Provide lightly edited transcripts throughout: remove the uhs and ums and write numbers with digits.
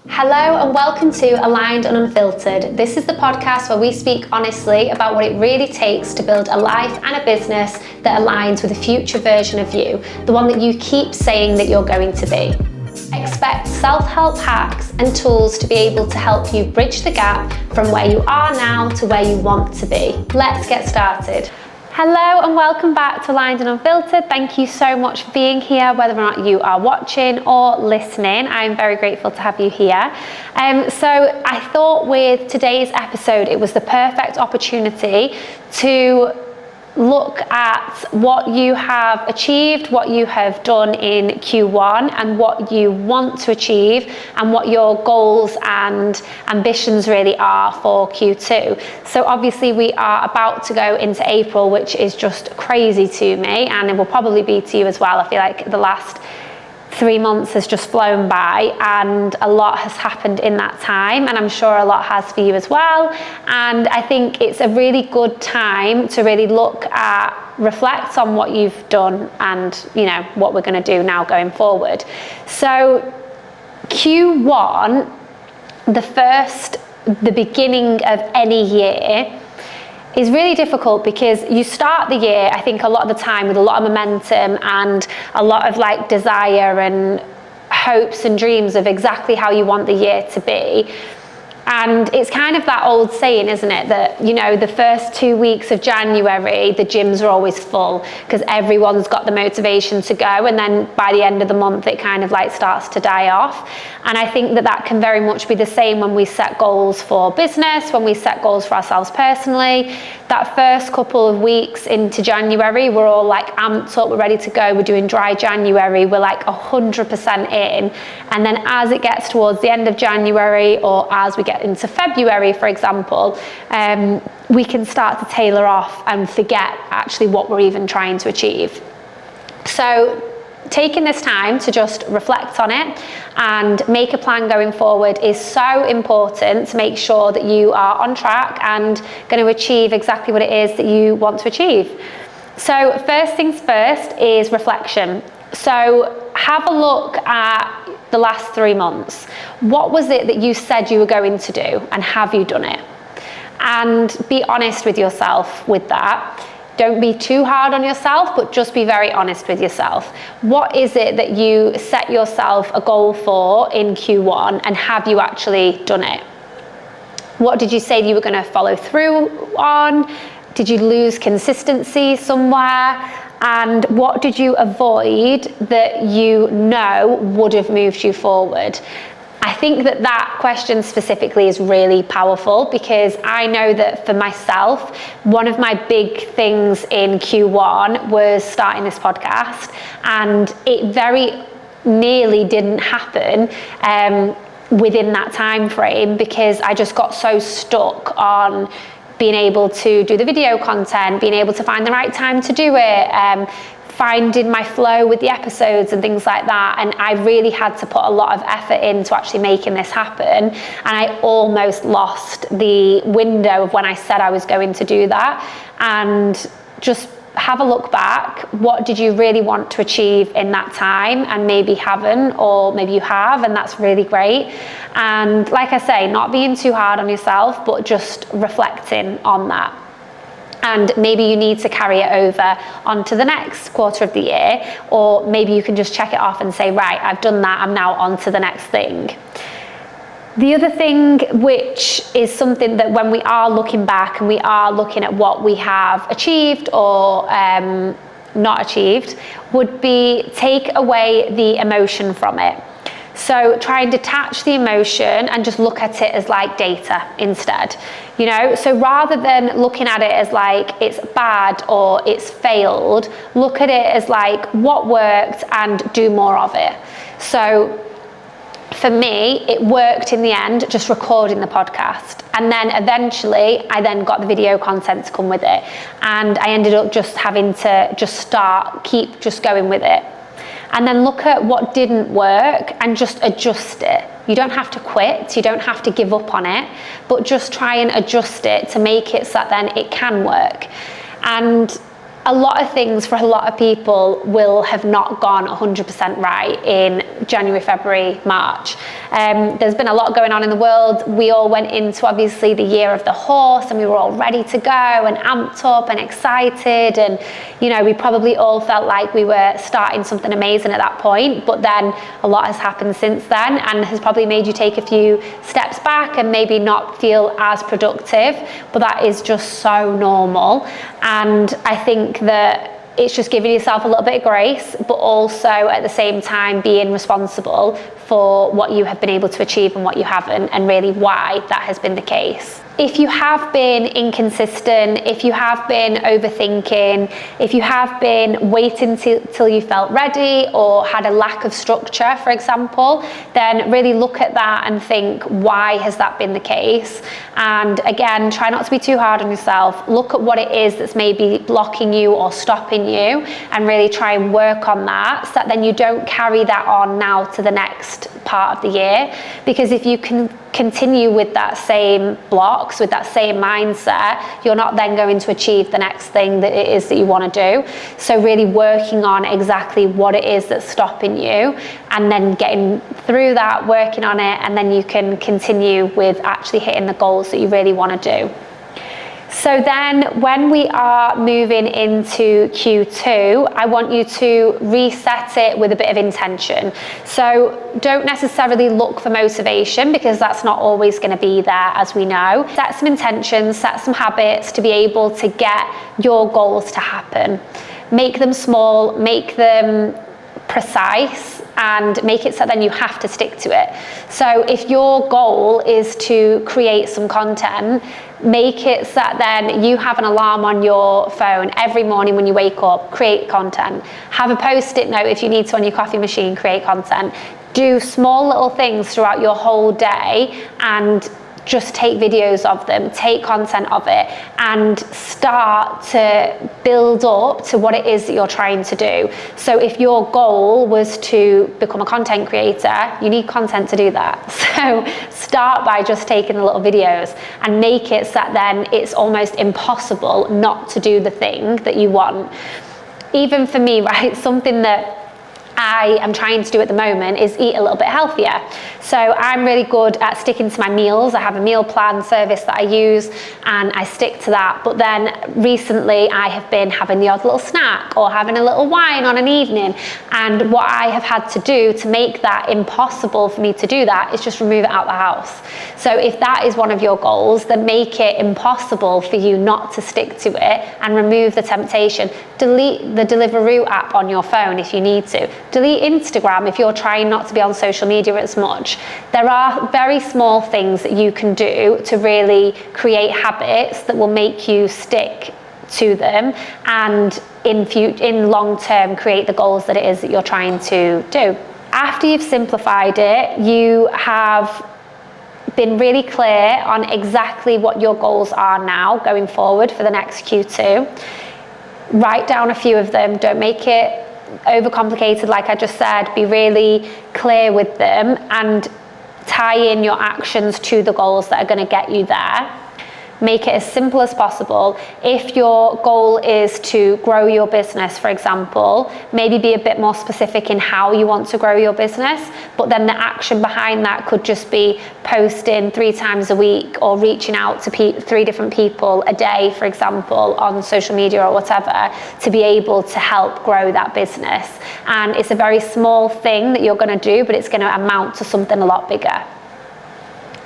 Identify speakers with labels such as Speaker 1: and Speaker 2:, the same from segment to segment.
Speaker 1: Hello and welcome to Aligned and Unfiltered. This is the podcast where we speak honestly about what it really takes to build a life and a business that aligns with a future version of you, the one that you keep saying that you're going to be. Expect self-help hacks and tools to be able to help you bridge the gap from where you are now to where you want to be. Let's get started. Hello and welcome back to Aligned and Unfiltered. Thank you so much for being here, whether or not you are watching or listening. I'm very grateful to have you here. So I thought with today's episode, it was the perfect opportunity to look at what you have achieved, what you have done in Q1 and what you want to achieve and what your goals and ambitions really are for Q2. So obviously we are about to go into April, which is just crazy to me, and it will probably be to you as well. I feel like the last 3 months has just flown by and a lot has happened in that time, and I'm sure a lot has for you as well. And I think it's a really good time to really reflect on what you've done and what we're going to do now going forward. So Q1, the beginning of any year, is really difficult because you start the year, I think, a lot of the time with a lot of momentum and a lot of desire and hopes and dreams of exactly how you want the year to be. And it's kind of that old saying, isn't it, that, the first 2 weeks of January, the gyms are always full because everyone's got the motivation to go. And then by the end of the month, it kind of starts to die off. And I think that can very much be the same when we set goals for business, when we set goals for ourselves personally. That first couple of weeks into January, we're all amped up, we're ready to go, we're doing dry January, we're 100% in. And then as it gets towards the end of January, or as we get into February, for example, we can start to tailor off and forget actually what we're even trying to achieve. So taking this time to just reflect on it and make a plan going forward is so important to make sure that you are on track and going to achieve exactly what it is that you want to achieve. So first things first is reflection. So have a look at the last 3 months. What was it that you said you were going to do, and have you done it? And be honest with yourself with that. Don't be too hard on yourself, but just be very honest with yourself. What is it that you set yourself a goal for in Q1, and have you actually done it? What did you say that you were going to follow through on? Did you lose consistency somewhere? And what did you avoid that would have moved you forward? I think that question specifically is really powerful, because I know that for myself, one of my big things in Q1 was starting this podcast, and it very nearly didn't happen within that time frame, because I just got so stuck on being able to do the video content, being able to find the right time to do it, finding my flow with the episodes and things like that. And I really had to put a lot of effort into actually making this happen. And I almost lost the window of when I said I was going to do that. And just have a look back. What did you really want to achieve in that time, and maybe haven't, or maybe you have, and that's really great. And like I say, not being too hard on yourself, but just reflecting on that. And maybe you need to carry it over onto the next quarter of the year, or maybe you can just check it off and say, right, I've done that, I'm now on to the next thing. The other thing, which is something that when we are looking back and we are looking at what we have achieved or not achieved, would be take away the emotion from it. So try and detach the emotion and just look at it as data instead. So rather than looking at it as it's bad or it's failed, look at it as what worked and do more of it. So for me, it worked in the end, just recording the podcast. And then eventually, I then got the video content to come with it. And I ended up just having to keep going with it. And then look at what didn't work and just adjust it. You don't have to quit, you don't have to give up on it, but just try and adjust it to make it so that then it can work. And a lot of things for a lot of people will have not gone 100% right in January, February, March. There's been a lot going on in the world. We all went into obviously the year of the horse, and we were all ready to go and amped up and excited, and we probably all felt like we were starting something amazing at that point. But then a lot has happened since then, and has probably made you take a few steps back and maybe not feel as productive. But that is just so normal, and I think that it's just giving yourself a little bit of grace, but also at the same time being responsible for what you have been able to achieve and what you haven't, and really why that has been the case. If you have been inconsistent, if you have been overthinking, if you have been waiting till you felt ready or had a lack of structure, for example, then really look at that and think, why has that been the case? And again, try not to be too hard on yourself. Look at what it is that's maybe blocking you or stopping you, and really try and work on that, so that then you don't carry that on now to the next part of the year. Because if you can continue with that same blocks, with that same mindset, you're not then going to achieve the next thing that it is that you want to do. So really working on exactly what it is that's stopping you, and then getting through that, working on it, and then you can continue with actually hitting the goals that you really want to do. So then when we are moving into Q2, I want you to reset it with a bit of intention. So don't necessarily look for motivation, because that's not always going to be there, as we know. Set some intentions, set some habits to be able to get your goals to happen. Make them small, make them precise, and make it so then you have to stick to it. So if your goal is to create some content, make it so that then you have an alarm on your phone every morning when you wake up, create content. Have a post-it note if you need to on your coffee machine, create content. Do small little things throughout your whole day, and just take videos of them, take content of it, and start to build up to what it is that you're trying to do. So if your goal was to become a content creator, you need content to do that. So start by just taking the little videos, and make it so that then it's almost impossible not to do the thing that you want. Even for me, right, something that I am trying to do at the moment is eat a little bit healthier. So I'm really good at sticking to my meals. I have a meal plan service that I use, and I stick to that. But then recently I have been having the odd little snack, or having a little wine on an evening. And what I have had to do to make that impossible for me to do that is just remove it out of the house. So if that is one of your goals, then make it impossible for you not to stick to it, and remove the temptation. Delete the Deliveroo app on your phone if you need to. Delete Instagram if you're trying not to be on social media as much. There are very small things that you can do to really create habits that will make you stick to them, and in long term create the goals that it is that you're trying to do. After you've simplified it, you have been really clear on exactly what your goals are now going forward for the next Q2. Write down a few of them. Don't make it overcomplicated, like I just said. Be really clear with them, and tie in your actions to the goals that are going to get you there. Make it as simple as possible. If your goal is to grow your business, for example, maybe be a bit more specific in how you want to grow your business, but then the action behind that could just be posting 3 times a week, or reaching out to 3 different people a day, for example, on social media or whatever, to be able to help grow that business. And it's a very small thing that you're going to do, but it's going to amount to something a lot bigger.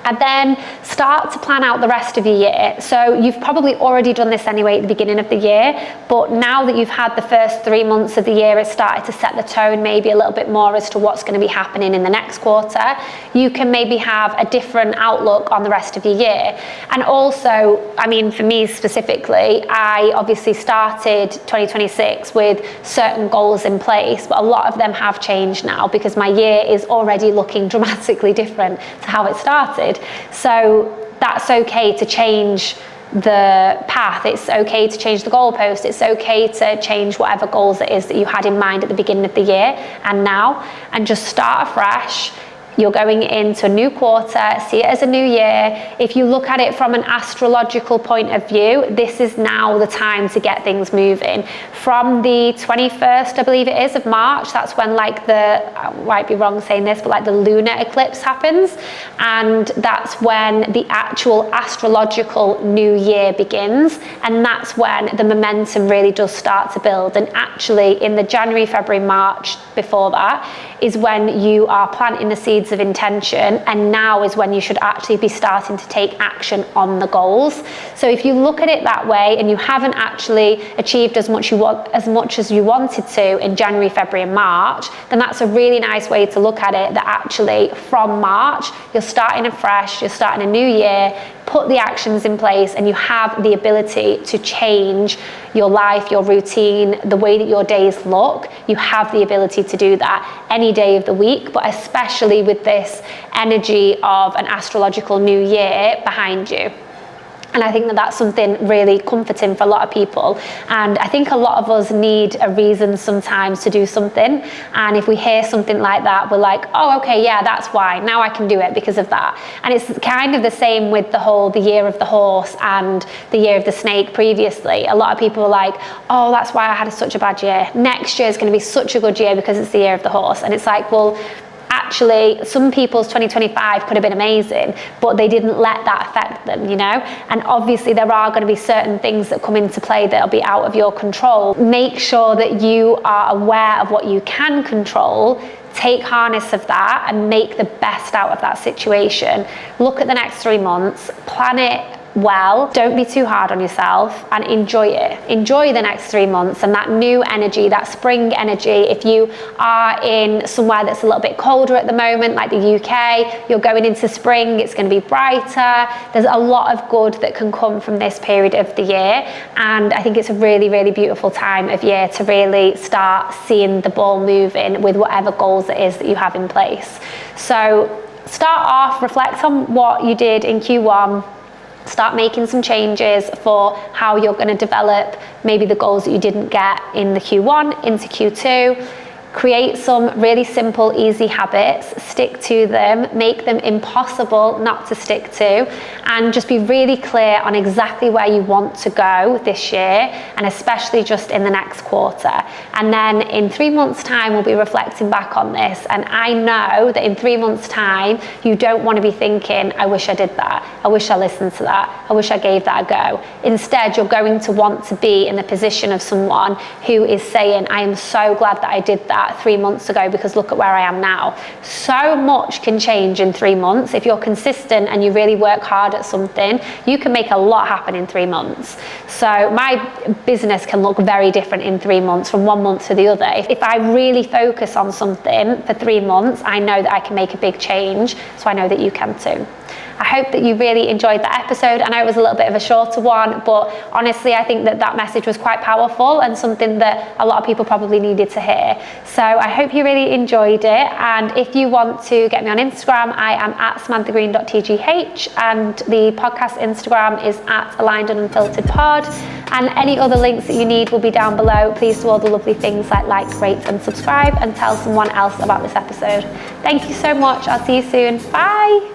Speaker 1: And then start to plan out the rest of your year. So you've probably already done this anyway at the beginning of the year, but now that you've had the first 3 months of the year, it's started to set the tone maybe a little bit more as to what's going to be happening in the next quarter. You can maybe have a different outlook on the rest of your year. And also, I mean, for me specifically, I obviously started 2026 with certain goals in place, but a lot of them have changed now, because my year is already looking dramatically different to how it started. So that's okay to change the path. It's okay to change the goalpost. It's okay to change whatever goals it is that you had in mind at the beginning of the year and now, and just start afresh. You're going into a new quarter, see it as a new year. If you look at it from an astrological point of view, this is now the time to get things moving. From the 21st, I believe it is, of March, that's when like I might be wrong saying this, but like the lunar eclipse happens. And that's when the actual astrological new year begins. And that's when the momentum really does start to build. And actually in the January, February, March before that is when you are planting the seeds of intention, and now is when you should actually be starting to take action on the goals. So if you look at it that way and you haven't actually achieved as much as you wanted to in January, February and March, then that's a really nice way to look at it, that actually from March you're starting afresh, you're starting a new year, put the actions in place, and you have the ability to change your life, your routine, the way that your days look. You have the ability to do that any day of the week, but especially with this energy of an astrological new year behind you. And I think that that's something really comforting for a lot of people. And I think a lot of us need a reason sometimes to do something. And if we hear something like that, we're like, oh, okay, yeah, that's why. Now I can do it because of that. And it's kind of the same with the year of the horse and the year of the snake previously. A lot of people are like, oh, that's why I had such a bad year. Next year is going to be such a good year because it's the year of the horse. And it's like, well, actually, some people's 2025 could have been amazing, but they didn't let that affect them, you know? And obviously there are going to be certain things that come into play that'll be out of your control. Make sure that you are aware of what you can control, take harness of that and make the best out of that situation. Look at the next 3 months, plan it well, don't be too hard on yourself, and enjoy it. Enjoy the next 3 months and that new energy, that spring energy. If you are in somewhere that's a little bit colder at the moment, like the UK, you're going into spring, it's going to be brighter. There's a lot of good that can come from this period of the year, and I think it's a really, really beautiful time of year to really start seeing the ball moving with whatever goals it is that you have in place. So start off, reflect on what you did in Q1, start making some changes for how you're going to develop maybe the goals that you didn't get in the Q1 into Q2. Create some really simple, easy habits, stick to them, make them impossible not to stick to, and just be really clear on exactly where you want to go this year, and especially just in the next quarter. And then in 3 months' time, we'll be reflecting back on this. And I know that in 3 months' time, you don't want to be thinking, I wish I did that. I wish I listened to that. I wish I gave that a go. Instead, you're going to want to be in the position of someone who is saying, I am so glad that I did that 3 months ago, because look at where I am now. So much can change in 3 months. If you're consistent and you really work hard at something, you can make a lot happen in 3 months. So my business can look very different in 3 months from 1 month to the other. If I really focus on something for 3 months, I know that I can make a big change. So I know that you can too. I hope that you really enjoyed that episode. I know it was a little bit of a shorter one, but honestly, I think that that message was quite powerful and something that a lot of people probably needed to hear. So I hope you really enjoyed it. And if you want to get me on Instagram, I am at samanthagreen.tgh, and the podcast Instagram is at aligned and unfiltered pod. And any other links that you need will be down below. Please do all the lovely things like, rate and subscribe, and tell someone else about this episode. Thank you so much. I'll see you soon. Bye.